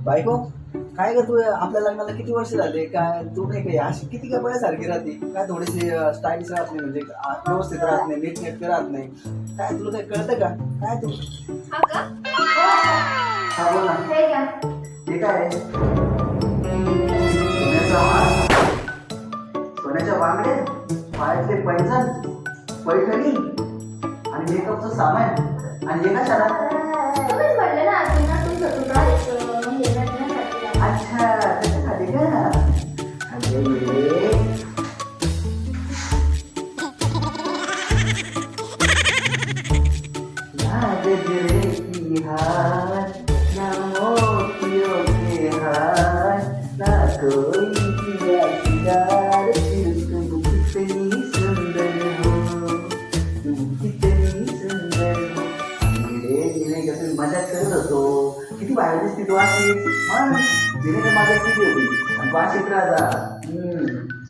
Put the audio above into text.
बायको काय ग तू आपल्या लग्नाला किती वर्ष झाले काय तू नाही काही अशी किती काय बळ्यासारखी राहते काय थोडीशी स्टाईलिश राहत नाही म्हणजे व्यवस्थित राहत नाही नीट नेटके राहत नाही काय तुला काही कळतं का काय तू हा का? हा बोल ना हे घ्या. हे काय आहे? सोन्याचा हार सोन्याच्या बांगड्या पायातले पैंजण पैठणी आणि मेकअपचं सामान आणि हे कशाला तुम्हीच म्हटले ना तुम्हाला तुमचं तुला हे करण्यासाठी. अच्छा त्याच्यासाठी का अरे याद रे की हार ना मोतियों के हार ना कोई किया दीदार फिर तुम कितनी सुंदर हो तुम कितनी सुंदर हो मेरे जिने का तुम्ही मजा करत होतो किती बाहेर दिसते तू अशी जिने तर मजा किती होती आणि तू अशीच राहा